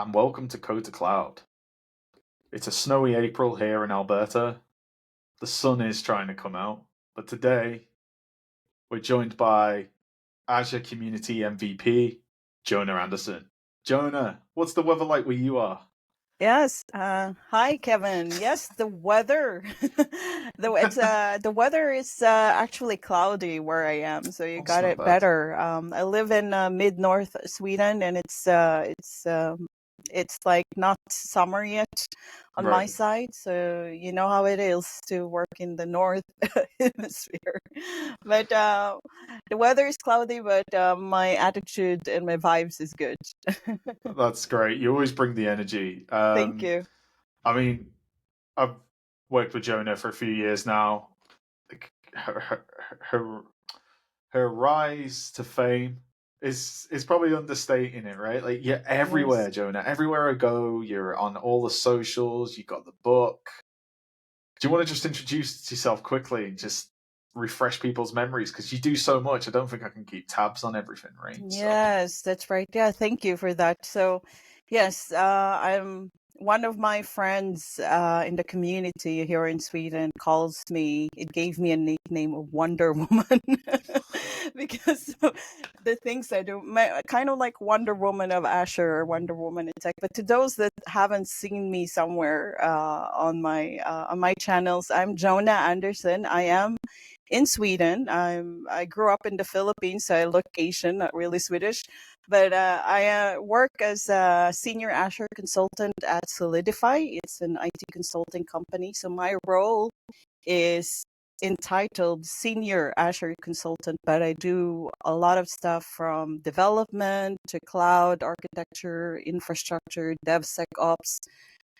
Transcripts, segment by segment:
and welcome to Code to Cloud. It's a snowy April here in Alberta. The sun is trying to come out, but today we're joined by Azure Community MVP, Jonah Andersson. Jonah, what's the weather like where you are? Yes. Hi, Kevin. Yes, the weather. The weather is actually cloudy where I am, so you It's got not it bad. better. I live in mid north Sweden, and it's like not summer yet on my Right. side, so you know how it is to work in the north hemisphere. But the weather is cloudy, but my attitude and my vibes is good. That's great. You always bring the energy. Thank you. I mean, I've worked with Jonah for a few years now. Like, her her rise to fame is probably understating it, right? Like you're Yes. everywhere, Jonah. Everywhere I go, you're on all the socials. You got the book. Do you want to just introduce yourself quickly and just refresh people's memories? Because you do so much. I don't think I can keep tabs on everything, right? So Yes, that's right. Yeah, thank you for that. So, yes, I'm one of my friends in the community here in Sweden calls me, it gave me a nickname of Wonder Woman because of the things I do, kind of like Wonder Woman of Azure or Wonder Woman in tech. But to those that haven't seen me somewhere on my channels, I'm Jonah Andersson. I am in Sweden. I grew up in the Philippines, so I look Asian, not really Swedish. But I work as a senior Azure consultant at Solidify. It's an IT consulting company. So my role is entitled senior Azure consultant, but I do a lot of stuff from development to cloud architecture, infrastructure, DevSecOps,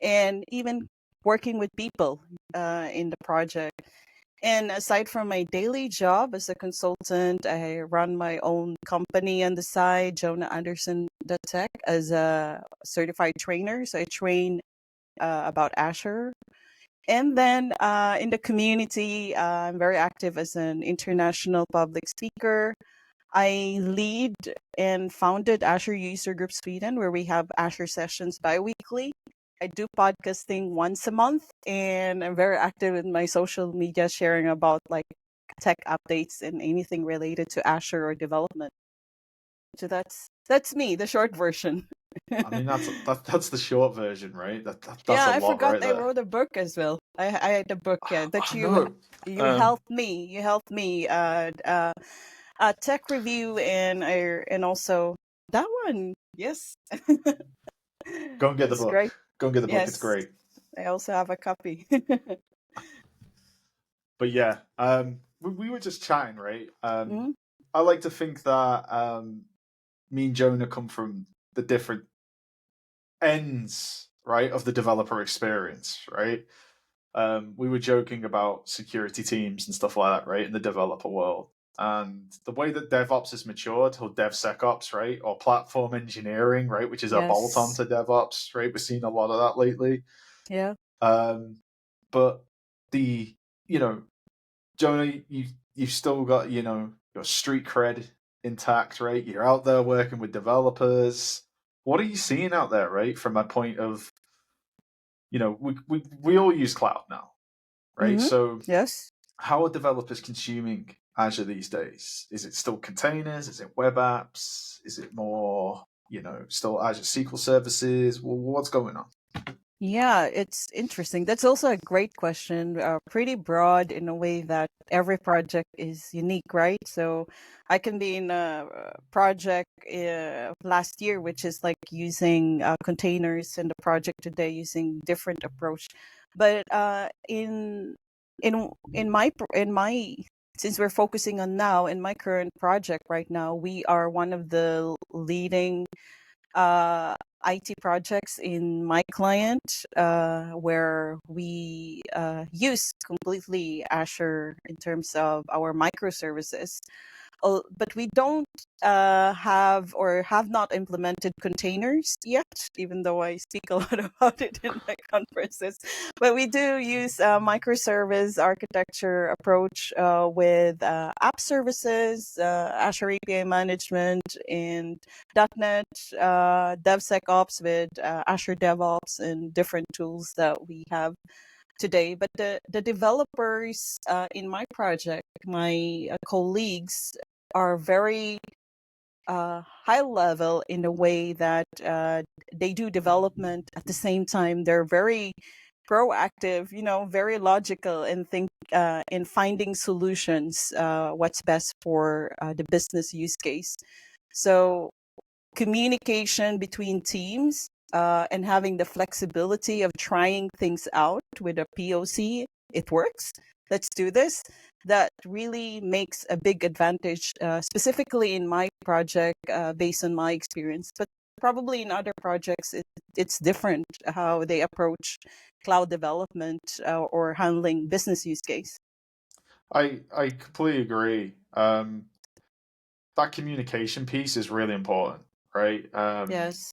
and even working with people in the project. And aside from my daily job as a consultant, I run my own company on the side, Jonah Andersson Tech, as a certified trainer. So I train about Azure. And then in the community, I'm very active as an international public speaker. I lead and founded Azure User Group Sweden, where we have Azure sessions biweekly. I do podcasting once a month, and I'm very active in my social media, sharing about like tech updates and anything related to Azure or development. So that's me, the short version. I mean, that's the short version, right? That's Yeah, a I lot forgot right I there. wrote a book as well. I had a book, yeah, that I know. you Um, helped me. You helped me a tech review and also that one. Yes. Go and get the It's book. great. Go and get the book. It's Yes. great. I also have a copy. But yeah, we were just chatting, right? Mhm. I like to think that me and Jonah come from the different ends, right, of the developer experience, right? We were joking about security teams and stuff like that, right, in the developer world. And the way that DevOps has matured, or DevSecOps, right, or platform engineering, right, which is a bolt on Yes. to DevOps, right? We've seen a lot of that lately. Yeah. Um, but the, you know, Jonah, you've still got your street cred intact, right? You're out there working with developers. What are you seeing out there, right? From a point of we all use cloud now, right? Hmm. So Yes. how are developers consuming Azure these days? Is it still containers? Is it web apps? Is it more still Azure SQL services? Well, what's going on? Yeah, it's interesting. That's also a great question. Pretty broad in a way that every project is unique, right? So I can be in a project last year, which is like using containers, and the project today using different approach. But in my since we're focusing on now in my current project right now, we are one of the leading uh, IT projects in my client where we use completely Azure in terms of our microservices. but we don't have or have not implemented containers yet, even though I speak a lot about it in my conferences. But we do use microservice architecture approach with app services, Azure API management, and .NET, DevSecOps with Azure DevOps, and different tools that we have today. But the developers in my project, my colleagues, are very high level in a way that they do development at the same time. They're very proactive, very logical, and think in finding solutions, what's best for the business use case. So communication between teams and having the flexibility of trying things out with a POC. It works. Let's do this. That really makes a big advantage, specifically in my project, based on my experience. But probably in other projects, it's different how they approach cloud development or handling business use case. I completely agree. That communication piece is really important, right? Yes.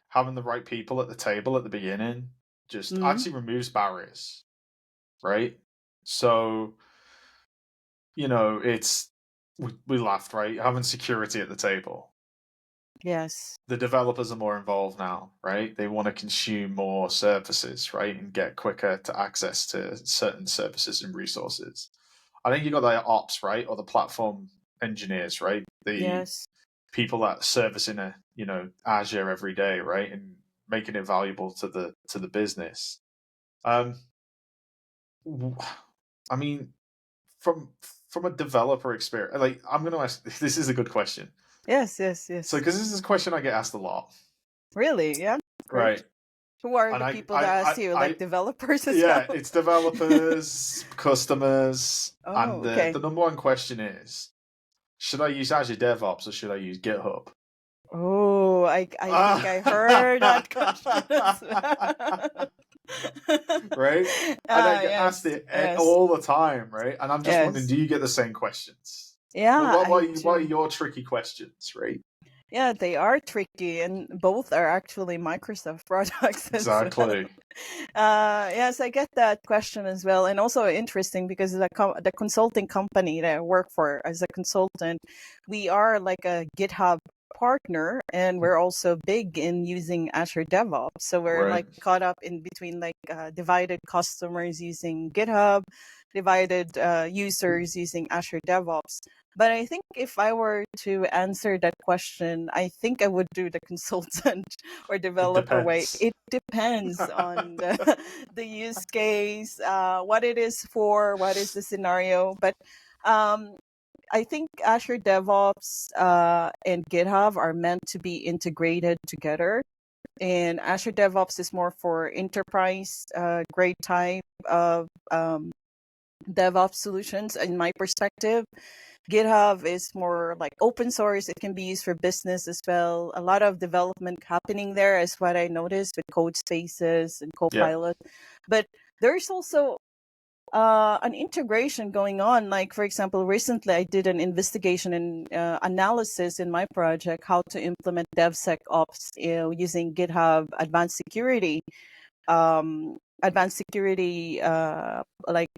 Having the right people at the table at the beginning just actually removes barriers, right? So, it's we laughed, right? Having security at the table. Yes. The developers are more involved now, right? They want to consume more services, right, and get quicker to access to certain services and resources. I think you got the ops, right, or the platform engineers, right? The Yes. people that servicing Azure every day, right, and making it valuable to the business. I mean, from a developer experience, like, I'm going to ask. This is a good question. Yes. So, because this is a question I get asked a lot. Really? Yeah. Great. Right. Who are And the people that ask you? Like developers as yeah, well? it's developers, customers, and Oh, okay. the number one question is, should I use Azure DevOps or should I use GitHub? Oh, I think I heard that question as well. Right? And I get Yes, asked it yes, all the time, right? And I'm just wondering, yes. do you get the same questions? Yeah, What I are do. your tricky questions, right? Yeah, they are tricky, and both are actually Microsoft products as well. Exactly. Yes, I get that question as well, and also interesting because the consulting company that I work for as a consultant, we are like a GitHub partner, and we're also big in using Azure DevOps. So we're Right. like caught up in between, like divided customers using GitHub, divided users using Azure DevOps. But I think if I were to answer that question, I think I would do the consultant or It developer way. depends. It depends on the use case, what it is for, what is the scenario. But I think Azure DevOps and GitHub are meant to be integrated together. And Azure DevOps is more for enterprise grade type of DevOps solutions, in my perspective. GitHub is more like open source. It can be used for business as well. A lot of development happening there is what I noticed with code spaces and Copilot. Yeah. But there's also an integration going on. Like, for example, recently I did an investigation and analysis in my project how to implement DevSecOps using GitHub advanced security like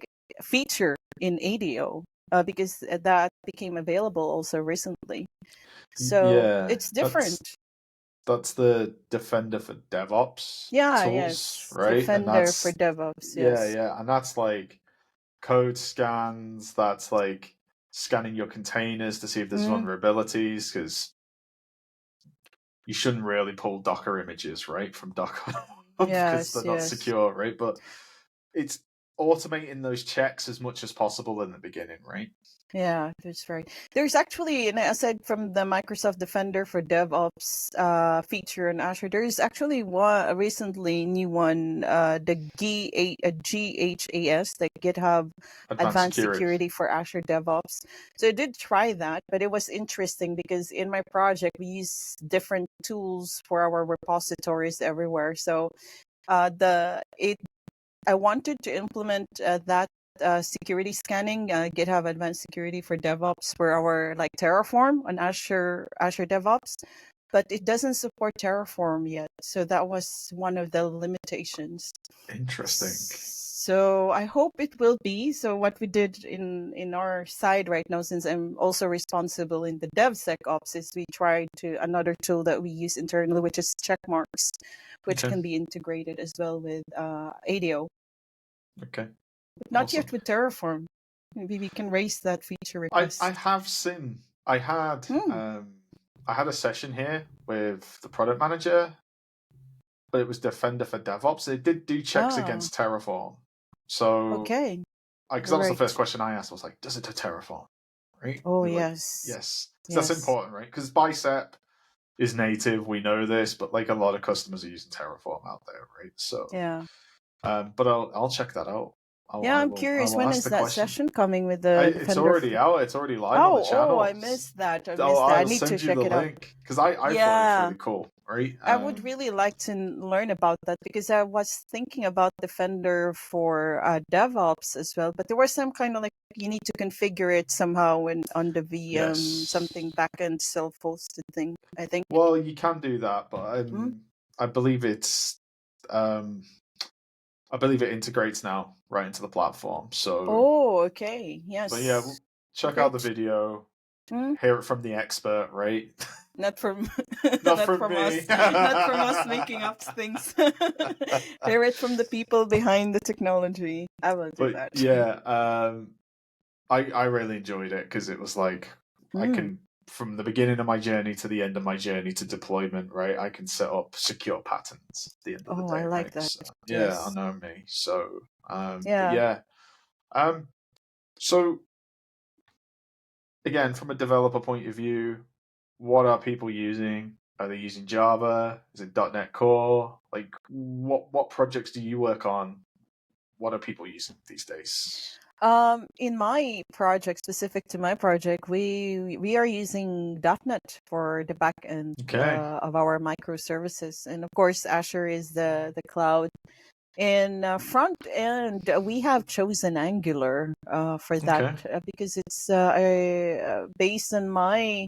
feature in ADO. Because that became available also recently. So Yeah. it's different. That's the Defender for DevOps Yeah, tools, yes. right? And Defender for that's DevOps, yeah, yes. yeah, and that's like code scans. That's like scanning your containers to see if there's Mm, vulnerabilities, because you shouldn't really pull Docker images, right, from Docker because yes, they're not yes. secure, right? But it's automating those checks as much as possible in the beginning, right? Yeah, that's right. There's actually, and aside from the Microsoft Defender for DevOps feature in Azure, there's actually a recently new one, the GHAS, the GitHub Advanced Advanced security. Security for Azure DevOps. So I did try that, but it was interesting because in my project we use different tools for our repositories everywhere. So I wanted to implement that security scanning, GitHub Advanced Security for DevOps for our like Terraform on Azure DevOps, but it doesn't support Terraform yet. So that was one of the limitations. Interesting. So I hope it will be. So what we did in our side right now, since I'm also responsible in the DevSecOps, is we tried to another tool that we use internally, which is checkmarks, which Okay. can be integrated as well with ADO. Okay. But not Awesome. yet with Terraform. Maybe we can raise that feature request. I have seen. I had a session here with the product manager, but it was Defender for DevOps. It did do checks against Terraform. So okay, because that was the first question I asked. I was like, does it do Terraform? Right? Oh, They're like, yes. yes. So Yes. that's important, right? Because Bicep is native. We know this, but like a lot of customers are using Terraform out there, right? So Yeah. but I'll check that out. I'm curious. When is that session coming with the It's Defender? already out. It's already live on the channel. I missed that. I I'll need to send you check the it out. link because I thought it was really cool. Right? I would really like to learn about that because I was thinking about Defender for DevOps as well, but there was some kind of like you need to configure it somehow on the VM, something backend self-hosted thing, I think. Well, you can do that, but I believe it's I believe it integrates now right into the platform. So okay. Yes. But yeah, check out the video. Hear it from the expert, right? Not from not from me. us. Not from us making up things. Hear it from the people behind the technology. I will do that. Yeah, I really enjoyed it because it was like I can, from the beginning of my journey to the end of my journey to deployment, right? I can set up secure patterns at the end of the day. I like right? that. So, yeah, I know me. So yeah. So again, from a developer point of view, what are people using? Are they using Java? Is it .NET Core? Like, what projects do you work on? What are people using these days? In my project, specific to my project, we are using .NET for the back end of our microservices, and of course, Azure is the cloud. In front end, we have chosen Angular for that because it's based on my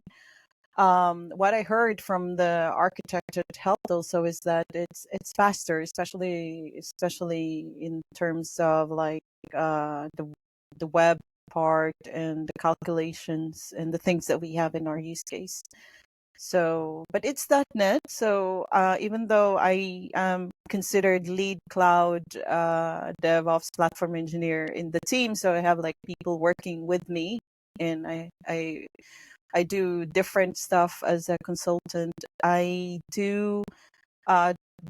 what I heard from the architect it helped also is that it's faster, especially in terms of like the web part and the calculations and the things that we have in our use case. So, but it's .NET. So even though I am considered lead cloud DevOps platform engineer in the team, so I have like people working with me, and I do different stuff as a consultant. I do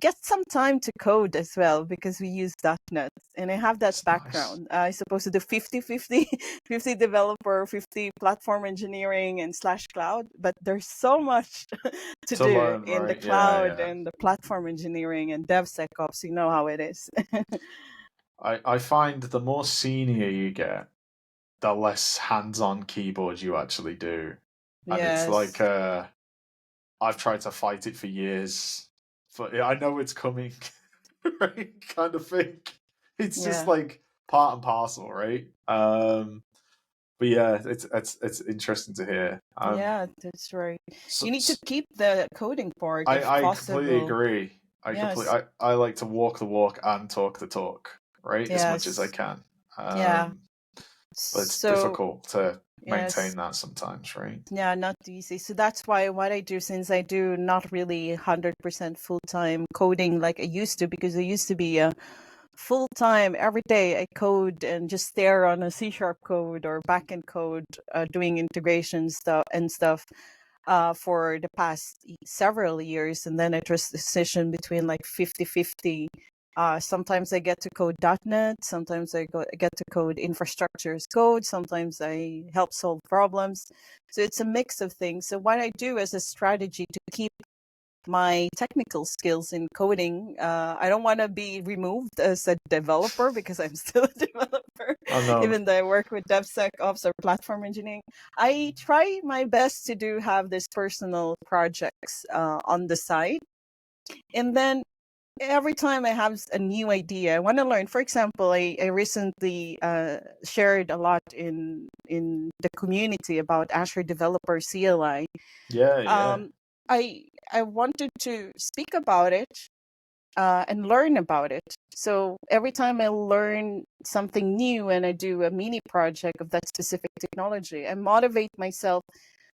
get some time to code as well because we use .NET, and I have that background. I'm supposed to do 50-50, 50 developer, 50 platform engineering and /cloud, but there's so much to do learn, in the cloud and the platform engineering and DevSecOps. You know how it is. I find the more senior you get, the less hands-on keyboard you actually do. And it's like I've tried to fight it for years. I know it's coming, right? Kind of thing. It's just like part and parcel, right? But yeah, it's interesting to hear. Yeah, that's right. You need to keep the coding part if I possible. completely agree. I like to walk the walk and talk the talk, right? As much as I can. But it's difficult to maintain that sometimes, right? Yeah, not easy. So that's why what I do, since I do not really 100% full-time coding like I used to, because I used to be a full-time every day I code and just stare on a C# code or backend code, doing integration stuff for the past several years. And then I transition between like 50-50. Sometimes I get to code .NET. Sometimes I get to code infrastructure as code. Sometimes I help solve problems. So it's a mix of things. So what I do as a strategy to keep my technical skills in coding, I don't want to be removed as a developer because I'm still a developer, even though I work with DevSecOps or platform engineering. I try my best to have this personal projects on the side. And then every time I have a new idea, I want to learn. For example, I recently shared a lot in the community about Azure Developer CLI. Yeah. Um, I wanted to speak about it and learn about it. So every time I learn something new and I do a mini project of that specific technology, I motivate myself.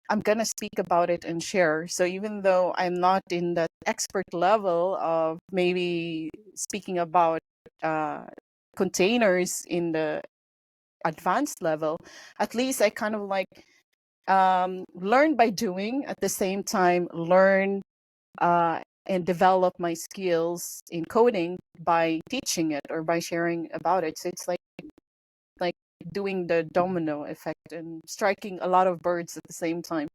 I'm going to speak about it and share. So even though I'm not in that expert level of maybe speaking about uh, containers in the advanced level, at least I kind of like learn by doing, at the same time learn and develop my skills in coding by teaching it or by sharing about it. So it's like doing the domino effect and striking a lot of birds at the same time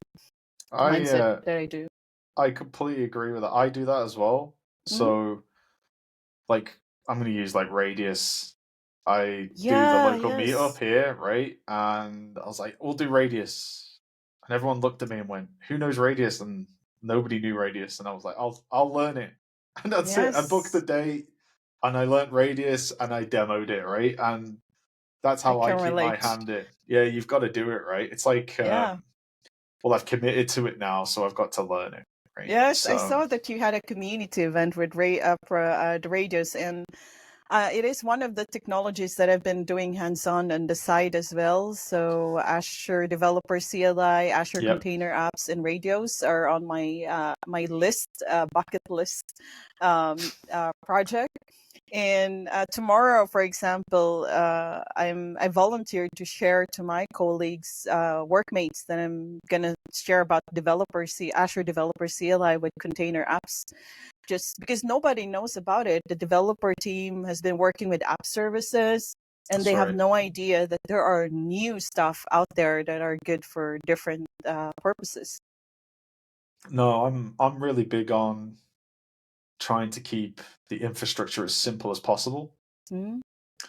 mindset that I do. I completely agree with that. I do that as well. Mm-hmm. So like I'm gonna use like Radius. I do the Yeah, local meetup yes. here, right? And I was like, we'll do Radius. And everyone looked at me and went, who knows Radius? And nobody knew Radius. And I was like, I'll learn it. And that's it. I booked the Yes. date and I learned Radius and I demoed it, right? And that's I how I can keep my relate. hand in. Yeah, you've got to do it, right? It's like Yeah. well, I've committed to it now, so I've got to learn it, right? Yes, I So saw that you had a community event with the radios, and it is one of the technologies that I've been doing hands-on on the side as well. So Azure Developer CLI, Azure yep. Container Apps, and radios are on my list, bucket list project. And tomorrow, for example, I volunteered to share to my colleagues, workmates, that I'm gonna share about Azure Developer CLI with container apps. Just because nobody knows about it, the developer team has been working with app services, and That's they have right. no idea that there are new stuff out there that are good for different purposes. No, I'm really big on trying to keep the infrastructure as simple as possible. Mm,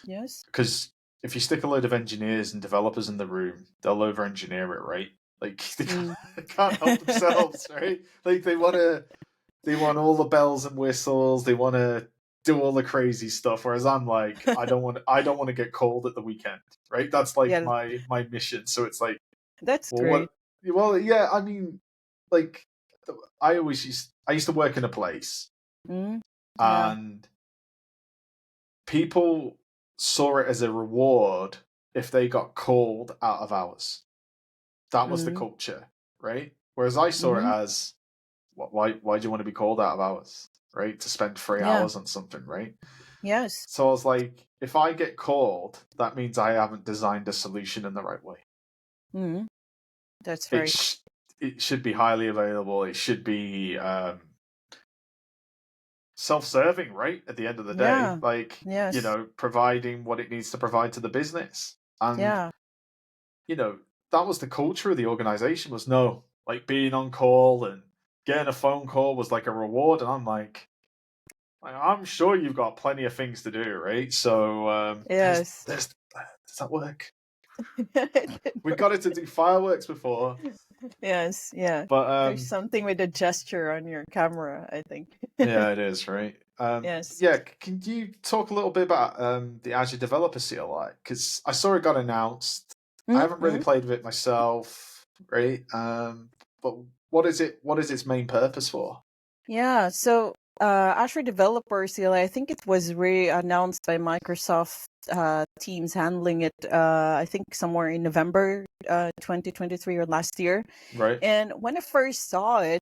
yes. Because if you stick a load of engineers and developers in the room, they'll over engineer it, right? Like Mm. they can't help themselves, right? Like they want all the bells and whistles, they wanna do all the crazy stuff. Whereas I'm like, I don't want to get cold at the weekend, right? That's like Yeah, my mission. So it's like, that's well, great. what? Well, yeah. I mean, like, I used to work in a place, Mm, yeah. and people saw it as a reward if they got called out of hours. That was the Mm, culture, right? Whereas I saw it mm-hmm. as, why do you want to be called out of hours, right? To spend three Yeah. hours on something, right? Yes. So I was like, if I get called, that means I haven't designed a solution in the right way. Mm, that's It very. it should be highly available. It should be self-serving, right? At the end of the day, Yeah. like, Yes. providing what it needs to provide to the business. And Yeah. that was the culture of the organization, was no, like, being on call and getting a phone call was like a reward. And I'm like, I'm sure you've got plenty of things to do, right? So Yes. does that work? We got it to do fireworks before, Yes. Yeah. but There's something with a gesture on your camera, I think. yeah, it is, right? Yes. Yeah, can you talk a little bit about the Azure Developer CLI? Because I saw it got announced. I haven't really Mm-hmm. played with it myself, right? But what is it? What is its main purpose for? Yeah. So Azure Developer CLI, I think it was re-announced by Microsoft Teams handling it, I think somewhere in November 2023 or last year. Right. And when I first saw it,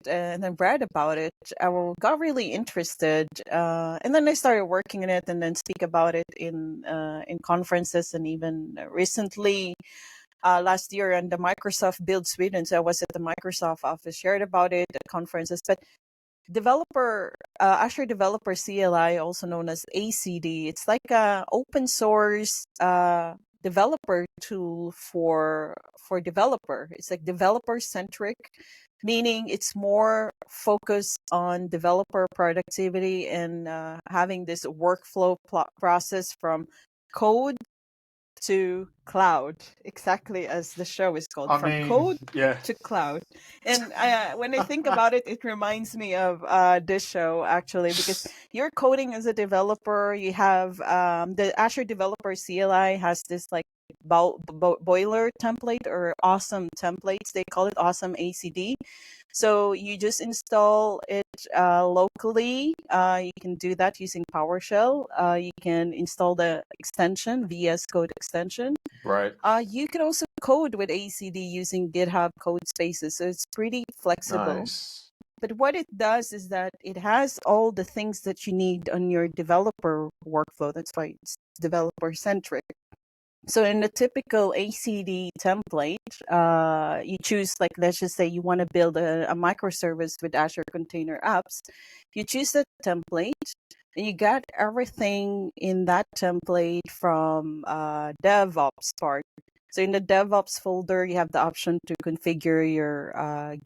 and I read about it, I got really interested. And then I started working on it, and then speak about it in conferences, and even recently, last year, on the Microsoft Build Sweden. So I was at the Microsoft office, shared about it at conferences. But Azure Developer CLI, also known as ACD, it's like a open source developer tool for developer. It's like developer centric, meaning it's more focused on developer productivity and having this workflow process from code to cloud, exactly as the show is called, I from mean, code yeah. to cloud. And when I think about it, it reminds me of this show, actually, because you're coding as a developer. You have the Azure Developer CLI has this like boiler template, or awesome templates. They call it awesome ACD. So you just install it locally. You can do that using PowerShell. You can install the extension, VS Code extension. Right. You can also code with ACD using GitHub code spaces. So it's pretty flexible. Nice. But what it does is that it has all the things that you need on your developer workflow. That's why it's developer centric. So in the typical ACD template, you choose, like, let's just say you want to build a microservice with Azure Container Apps. You choose that template, and you got everything in that template from DevOps part. So in the DevOps folder, you have the option to configure your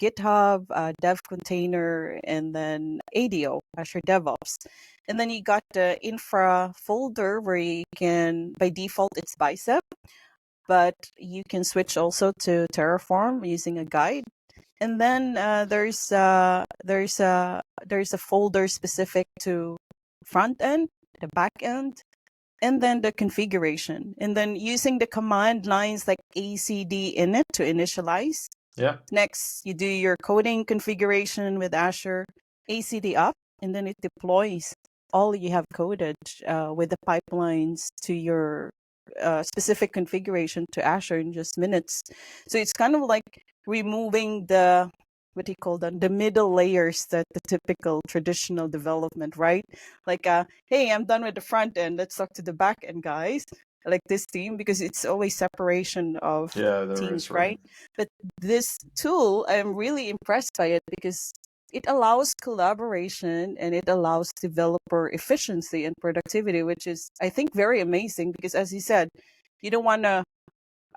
GitHub, Dev Container, and then ADO, Azure DevOps. And then you got the infra folder where you can, by default, it's Bicep, but you can switch also to Terraform using a guide. And then there's a folder specific to front end, the back end, and then the configuration. And then using the command lines like ACD init to initialize. Yeah. Next, you do your coding configuration with Azure, ACD up, and then it deploys all you have coded with the pipelines to your specific configuration to Azure in just minutes. So it's kind of like removing the, what do you call them, the middle layers that the typical traditional development, right? Like, hey, I'm done with the front end. Let's talk to the back end, guys. I like this team, because it's always separation of teams, right? But this tool, I'm really impressed by it because it allows collaboration and it allows developer efficiency and productivity, which is, I think, very amazing, because as you said, you don't want to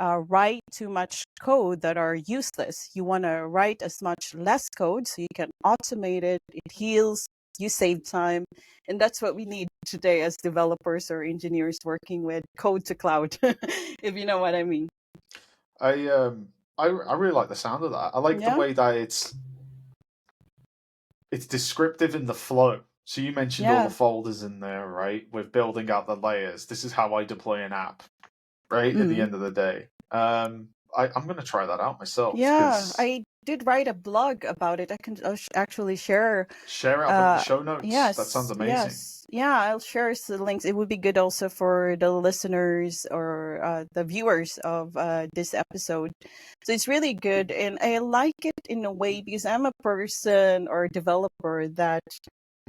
write too much code that are useless. You want to write as much less code so you can automate it. It heals, you save time. And that's what we need today as developers or engineers working with code to cloud, if you know what I mean. I really like the sound of that. I like the way that it's descriptive in the flow. So you mentioned all the folders in there, right? With building out the layers. This is how I deploy an app, right? At the end of the day. I'm going to try that out myself. Yeah, I did write a blog about it. I can actually share. Share it up in the show notes. Yes, that sounds amazing. Yes, yeah, I'll share the links. It would be good also for the listeners or the viewers of this episode. So it's really good, and I like it in a way because I'm a person or a developer that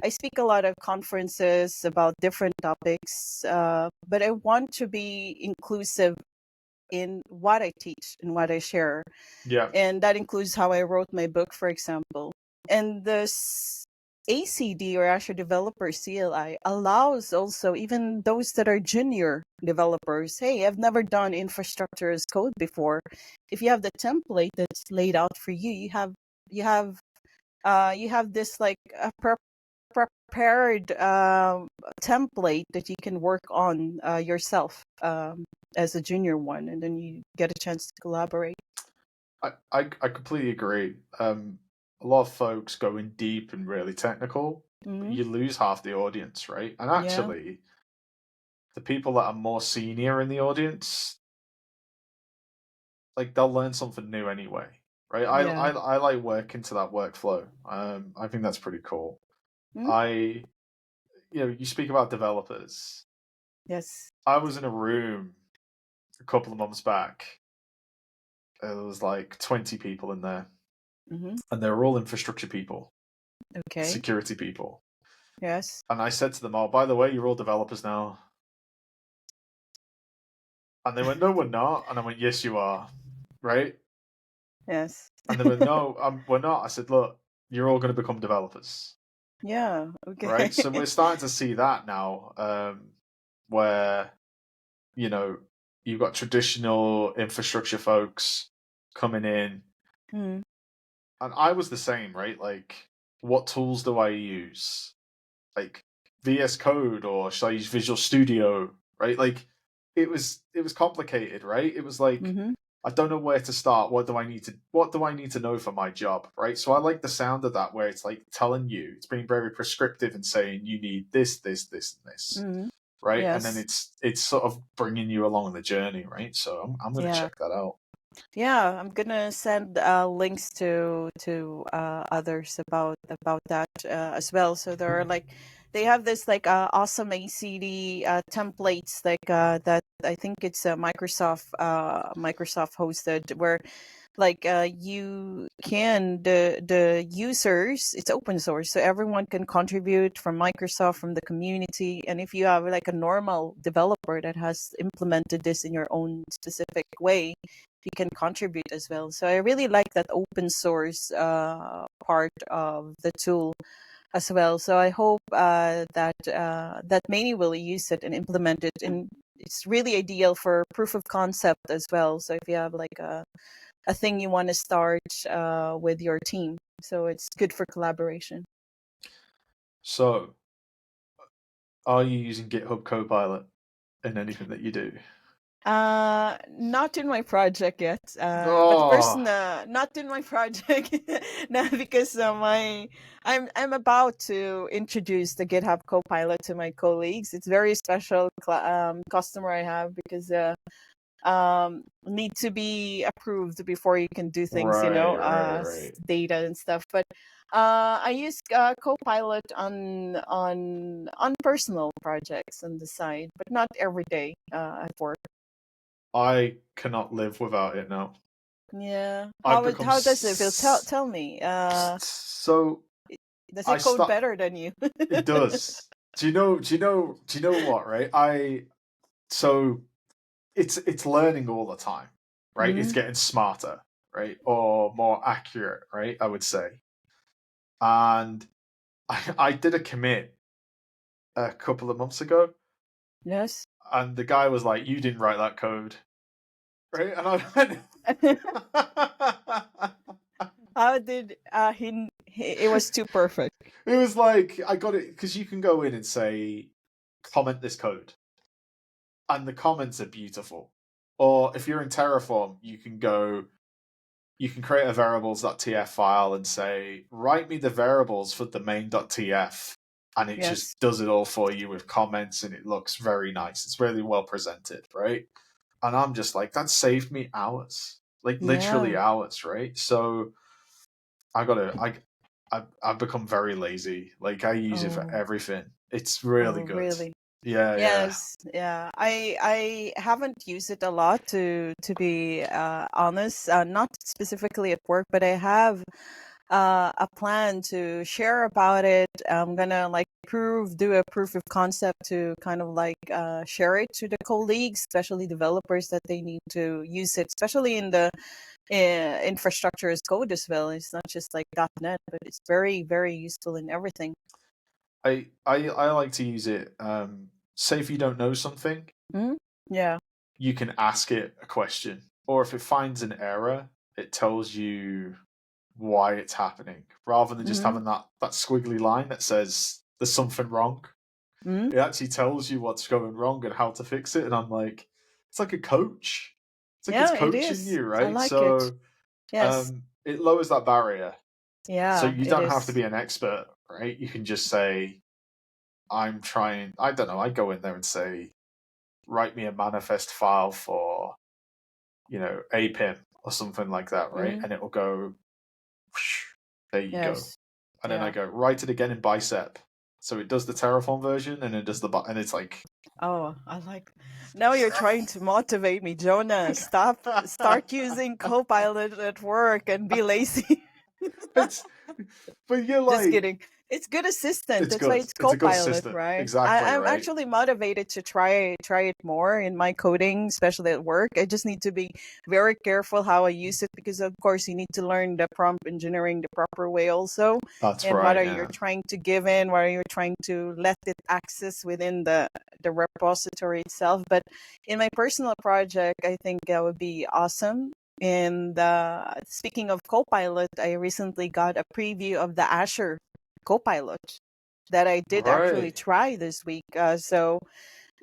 I speak a lot of conferences about different topics, but I want to be inclusive in what I teach and what I share. Yeah. And that includes how I wrote my book, for example. And this ACD, or Azure Developer CLI, allows also even those that are junior developers, hey, I've never done infrastructure as code before. If you have the template that's laid out for you, you have this like a prepared template that you can work on yourself as a junior one, and then you get a chance to collaborate. I completely agree. A lot of folks going deep and really technical, you lose half the audience, right? And actually, the people that are more senior in the audience, like, they'll learn something new anyway, right? I like working to that workflow. I think that's pretty cool. You speak about developers. Yes. I was in a room a couple of months back. There was like 20 people in there, and they were all infrastructure people, security people. Yes. And I said to them, "Oh, by the way, you're all developers now." And they went, "No, we're not." And I went, "Yes, you are." Right? Yes. And they went, "No, we're not." I said, "Look, you're all going to become developers." Yeah. Okay. Right? So we're starting to see that now, where, you've got traditional infrastructure folks coming in. And I was the same, right? Like, what tools do I use? Like, VS Code, or should I use Visual Studio? Right? Like, it was complicated, right? It was like, Mm-hmm. I don't know where to start. What do I need to know for my job, right? So I like the sound of that, where it's like telling you, it's being very prescriptive and saying you need this, this, this, and this, Mm-hmm. right? And then Yes. it's sort of bringing you along the journey, right? So I'm going to Yeah. check that out. Yeah, I'm gonna send links to others about that as well. So there are like they have this like awesome ACD templates like that I think it's Microsoft hosted where like you can the users, it's open source so everyone can contribute from Microsoft, from the community, and if you have like a normal developer that has implemented this in your own specific way, you can contribute as well. So I really like that open source part of the tool as well. So I hope that many will use it and implement it, and it's really ideal for proof of concept as well. So if you have like a thing you want to start with your team, so it's good for collaboration. So, are you using GitHub Copilot in anything that you do? Not in my project yet. But first, Oh, not in my project. No, because I'm about to introduce the GitHub Copilot to my colleagues. It's very special customer I have because need to be approved before you can do things, right. data and stuff. But I use Copilot on personal projects on the side, but not every day at work. I cannot live without it now. Yeah. I've become How does it feel? Tell me. so Does I it code start. better than you? It does. Do you know what? Right. So it's learning all the time, right? It's Hmm. getting smarter, right, or more accurate, right? I would say. And I did a commit a couple of months ago, Yes. and the guy was like, "You didn't write that code," right? And I went. How did it was too perfect. It was like, I got it because you can go in and say, comment this code, and the comments are beautiful. Or if you're in Terraform, you can create a variables.tf file and say, write me the variables for the main.tf. And it just Yes. does it all for you with comments, and it looks very nice. It's really well presented, right? And I'm just like, that saved me hours, like literally Yeah. hours, right? So I gotta, I've become very lazy. Like, I use it for Oh. everything. It's really Oh, good. really? Yeah, yeah. Yes. Yeah. I haven't used it a lot to be honest. Not specifically at work, but I have a plan to share about it. I'm gonna like do a proof of concept to kind of like share it to the colleagues, especially developers that they need to use it, especially in the infrastructure as code as well. It's not just like .NET, but it's very, very useful in everything. I like to use it. Say if you don't know something, Hmm. Yeah. you can ask it a question, or if it finds an error, it tells you why it's happening, rather than just Hmm. having that squiggly line that says there's something wrong. Hmm. It actually tells you what's going wrong and how to fix it. And I'm like, it's like a coach. It's like it's Yeah, it coaching is. you, I right? like it. So Yes. it lowers that barrier. So Yeah, you it don't have to is. be an expert, right? You can just say, I'm trying, I don't know, I go in there and say, write me a manifest file for, APIM or something like that, right? Hmm. And it will go, whoosh, there you go. Yes. And then I Yeah. go, write it again in bicep. So it does the Terraform version, and it does and it's like, Oh, I like. Now you're trying to motivate me, Jonah. Start using Copilot at work and be lazy. it's, but you're Just like, kidding. It's good assistant. it's That's why good. it's It's a good Copilot, assistant. right? Exactly, I'm right? actually motivated to try it more in my coding, especially at work. I just need to be very careful how I use it because, of course, you need to learn the prompt engineering the proper way also. That's And what right, are you yeah. trying to give in? What are you trying to let it access within the repository itself? But in my personal project, I think that would be awesome. And speaking of Copilot, I recently got a preview of the Azure Copilot that I did actually Right. try this week. So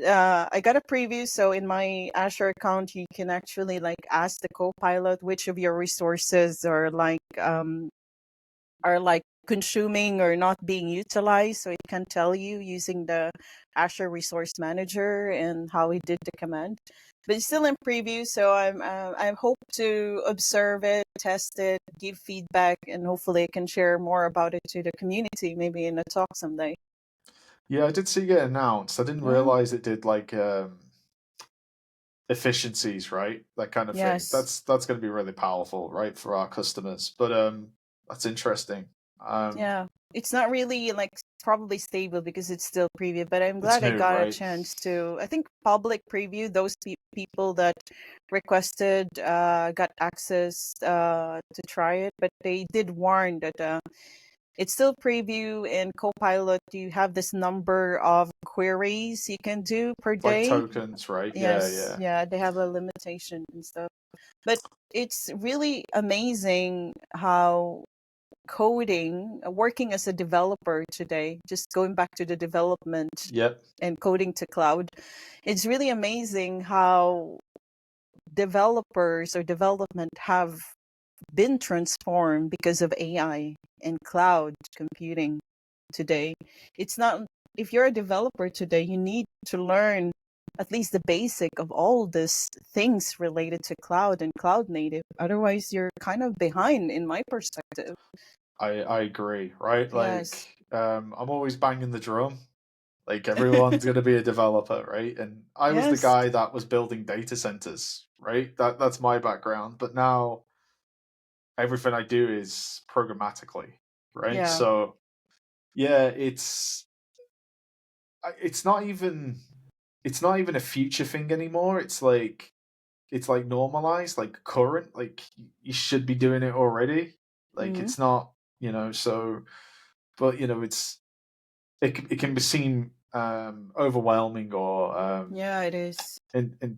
I got a preview. So in my Azure account, you can actually like ask the Copilot which of your resources are like consuming or not being utilized. So it can tell you using the Azure Resource Manager and how it did the command. But it's still in preview, so I hope to observe it, test it, give feedback, and hopefully I can share more about it to the community, maybe in a talk someday. Yeah, I did see it announced. I didn't Yeah. realize it did like efficiencies, right? That kind of thing. Yes. That's going to be really powerful, right, for our customers. But that's interesting. Yeah. It's not really like probably stable because it's still preview, but I'm It's glad I new, got a right? chance to, I think public preview, those people that requested got access to try it, but they did warn that it's still preview. In Copilot, you have this number of queries you can do per Like day. tokens, right? Yeah, Yes, yeah, yeah, they have a limitation and stuff. But it's really amazing how coding, working as a developer today, just going back to the development yep, and coding to cloud, it's really amazing how developers or development have been transformed because of AI and cloud computing today. It's not, if you're a developer today, you need to learn at least the basic of all these things related to cloud and cloud native. Otherwise, you're kind of behind, in my perspective. I agree, right? Yes. Like, I'm always banging the drum. Like everyone's going to be a developer, right? And I was the Yes. guy that was building data centers, right? That's my background. But now everything I do is programmatically, right? Yeah. So yeah, it's not even it's not even a future thing anymore. It's like normalized, like current, like you should be doing it already. Like Hmm. it's not, so but it can be seem overwhelming or Yeah, it is. in,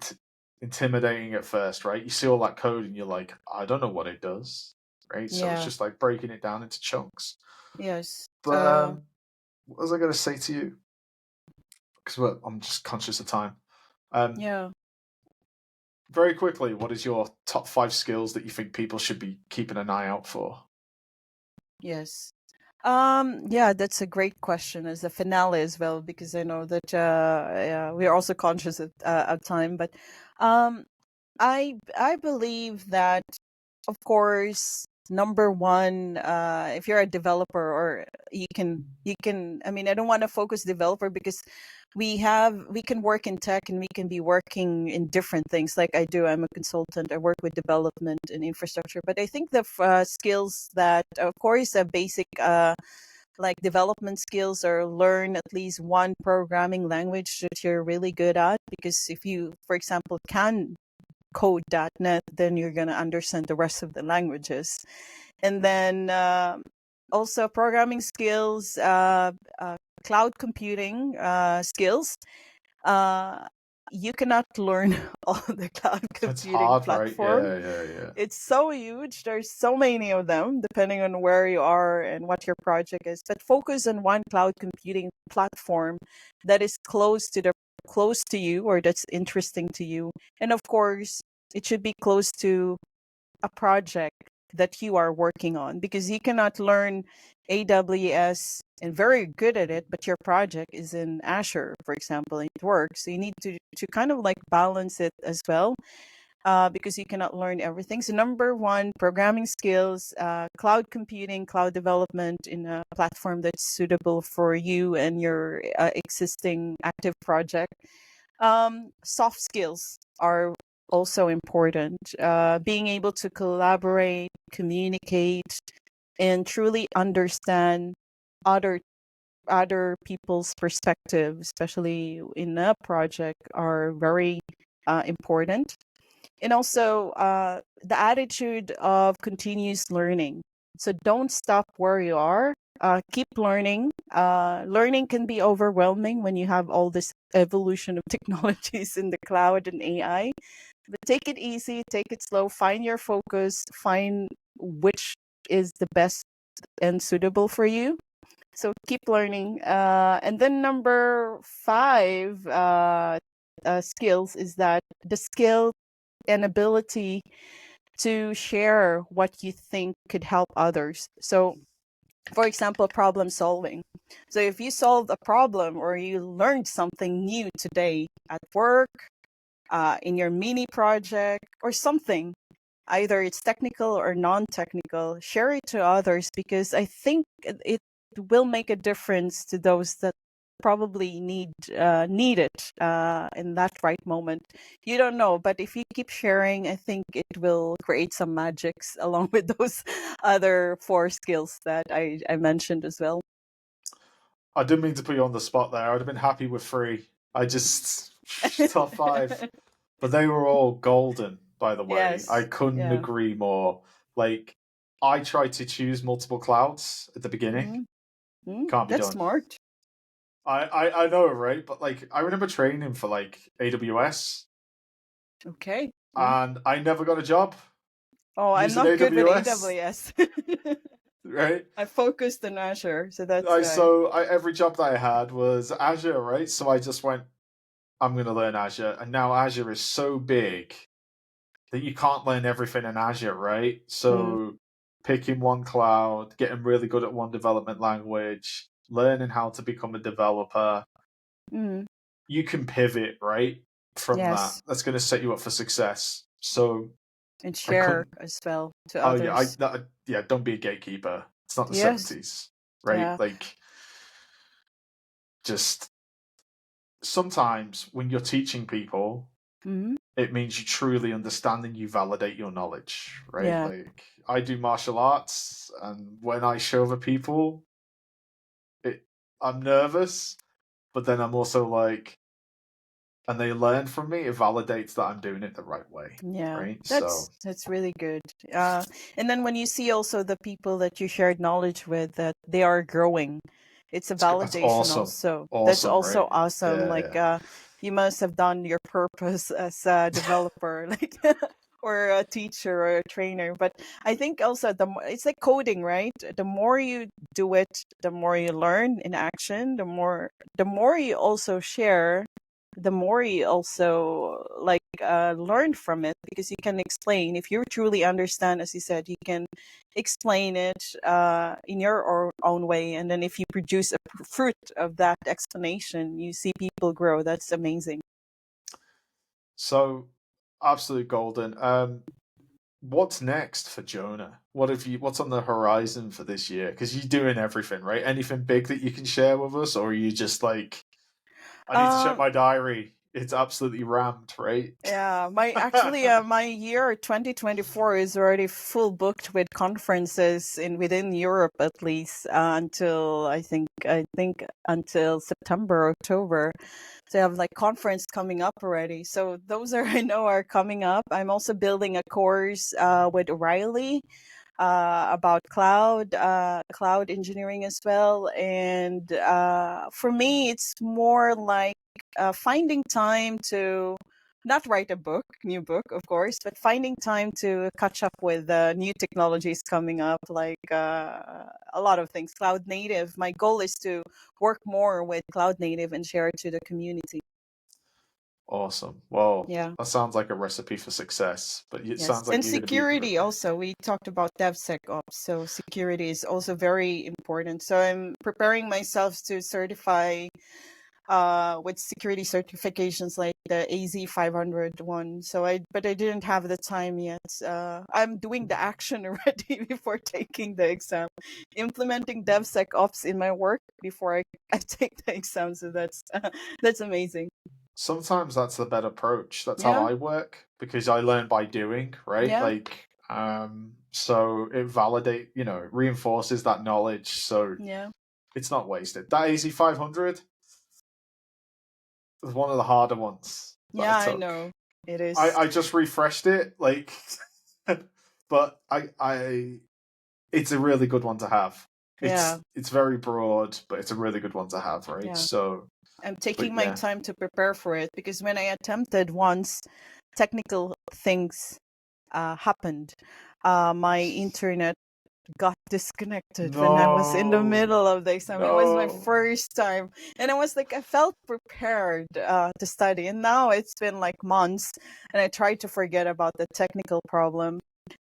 intimidating at first, right? You see all that code and you're like, I don't know what it does, right? So it's Yeah. just like breaking it down into chunks. Yes. But what was I going to say to you? Because I'm just conscious of time. Um, Yeah. very quickly, what is your top 5 skills that you think people should be keeping an eye out for? Yes. Yeah, that's a great question as a finale as well, because I know that yeah, we are also conscious of time. But um, I believe that, of course, number one, if you're a developer, or you can, I mean, I don't want to focus developer because we can work in tech and we can be working in different things like I do. I'm a consultant. I work with development and infrastructure, but I think the skills that, of course, a basic like development skills, or learn at least one programming language that you're really good at, because if you, for example, can code.net, then you're going to understand the rest of the languages. And then also programming skills, cloud computing skills. Uh, you cannot learn all the cloud It's computing hard, right? platform. Yeah, yeah, yeah. It's so huge. There's so many of them, depending on where you are and what your project is. But focus on one cloud computing platform that is close to you, or that's interesting to you. And of course, it should be close to a project that you are working on, because you cannot learn AWS and very good at it, but your project is in Azure, for example, and it works. So you need to kind of like balance it as well, because you cannot learn everything. So number one, programming skills, cloud computing, cloud development in a platform that's suitable for you and your existing active project. Soft skills are also important. Being able to collaborate, communicate, and truly understand other people's perspective, especially in a project, are very important. And also the attitude of continuous learning. So don't stop where you are. Keep learning. Learning can be overwhelming when you have all this evolution of technologies in the cloud and AI. But take it easy, take it slow, find your focus, find which is the best and suitable for you. So keep learning. And then number 5 skills is that the skill and ability to share what you think could help others. So, for example, problem solving. So if you solved a problem or you learned something new today at work, in your mini project or something, either it's technical or non-technical, share it to others, because I think it will make a difference to those that probably need it in that right moment. You don't know, but if you keep sharing, I think it will create some magics along with those other 4 skills that I mentioned as well. I didn't mean to put you on the spot there. I'd have been happy with 3. I just top 5, but they were all golden. By the way, I Yes. couldn't Yeah. agree more. Like, I tried to choose multiple clouds at the beginning. Can't be That's done. smart. I know, right? But like, I remember training for like AWS, Okay. and I never got a job Oh, I'm using not good with AWS, AWS. right? I focused on Azure, so that's why. Every job that I had was Azure, right? So I just went, I'm going to learn Azure, and now Azure is so big that you can't learn everything in Azure, right? Mm, So picking one cloud, getting really good at one development language, learning how to become a developer, mm, you can pivot, right? From that. yes, That's going to set you up for success. So and I share couldn't. as well to Oh yeah, others. yeah. Don't be a gatekeeper. It's not the Yes, '70s, right? yeah. Like, just sometimes when you're teaching people, Hmm. it means you truly understand and you validate your knowledge, right? Yeah, Like, I do martial arts, and when I show other people, it I'm nervous, but then I'm also like, and they learn from me, it validates that I'm doing it the right way, yeah. right? So That's really good. And then when you see also the people that you shared knowledge with, that they are growing, it's a that's validation awesome, also. That's awesome, right? also awesome. Yeah, Like, yeah. you must have done your purpose as a developer, like, or a teacher or a trainer. But I think also it's like coding, right? The more you do it, the more you learn in action. The more you also share, the more you also like learn from it, because you can explain. If you truly understand, as you said, you can explain it in your own way, and then if you produce a fruit of that explanation, you see people grow. That's amazing. So absolute golden. What's next for Jonah? What's on the horizon for this year? Because you're doing everything, right? Anything big that you can share with us, or are you just like, I need to check um my diary. It's absolutely rammed, right? Yeah, my year 2024 is already full booked with conferences in within Europe, at least until I think until September, October. So I have like conference coming up already. So those are I know are coming up. I'm also building a course with O'Reilly about cloud engineering as well. And for me, it's more like finding time to not write a new book, of course, but finding time to catch up with new technologies coming up, like a lot of things. Cloud native. My goal is to work more with cloud native and share it to the community. Awesome. Well, Yeah. that sounds like a recipe for success, but it Yes, sounds like and you're going to be. security also. We talked about DevSecOps, so security is also very important. So I'm preparing myself to certify with security certifications like the AZ 500 one. But I didn't have the time yet. I'm doing the action already before taking the exam, implementing DevSecOps in my work before I take the exam. So that's amazing. Sometimes that's the better approach. That's how Yeah, I work because I learn by doing, right? yeah, Like, so it reinforces that knowledge. So yeah, it's not wasted. That AZ 500 was one of the harder ones that I yeah. I took. know it is. I just refreshed it, like, but it's a really good one to have. Yeah, It's very broad, but it's a really good one to have, right? yeah. So, I'm taking but my yeah, time to prepare for it, because when I attempted once, technical things happened. My internet got disconnected when I was in the middle of the exam. It was my No. first time. And I was like, I felt prepared to study. And now it's been like months. And I tried to forget about the technical problem.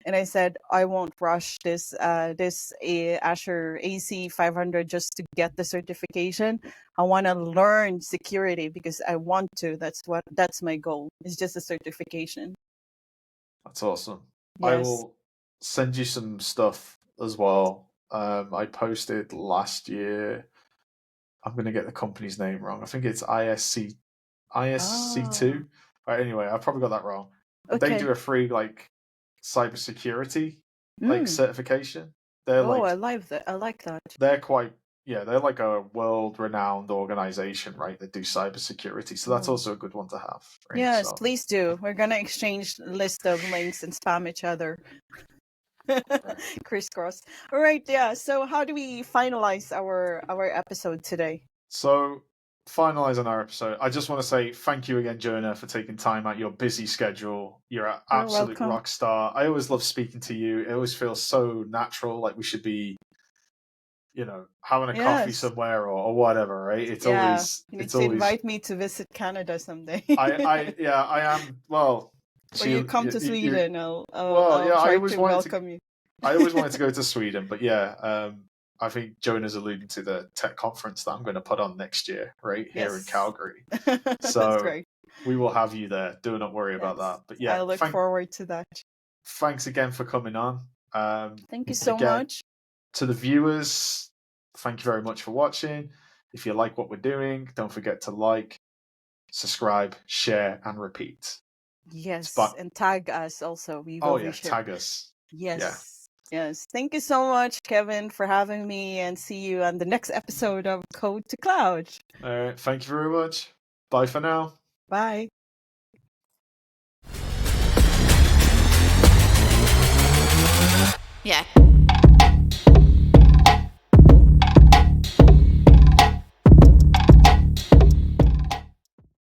And I said, I won't rush this Azure AC 500 just to get the certification. I want to learn security because I want to. That's my goal. It's just a certification. That's awesome. Yes. I will send you some stuff as well. I posted last year. I'm going to get the company's name wrong. I think it's ISC2. Right, anyway, I probably got that wrong. Okay. They do a free like cybersecurity like certification. They're I like that. I like that. They're like a world-renowned organization, right? That do cybersecurity. So that's also a good one to have. Right? Yes, So, please do. We're gonna exchange list of links and spam each other. Crisscross. All right, yeah. So how do we finalize our episode today? So finalizing our episode, I just want to say thank you again, Jonah, for taking time out your busy schedule. You're an absolute rock star. I always love speaking to you. It always feels so natural, like we should be, having a coffee somewhere or whatever, right? It's always you need to invite me to visit Canada someday. I am. Well, or you come to Sweden, I'll try to welcome you. I always wanted to go to Sweden, but I think Jonah's alluding to the tech conference that I'm going to put on next year, right here in Calgary. So we will have you there. Do not worry about that. But I look forward to that. Thanks again for coming on. Thank you so much. To the viewers, thank you very much for watching. If you like what we're doing, don't forget to like, subscribe, share, and repeat. Yes, and tag us also. We will tag us. Yes. Yeah. Yes. Thank you so much, Kevin, for having me, and see you on the next episode of Code to Cloud. All right. Thank you very much. Bye for now. Bye. Yeah.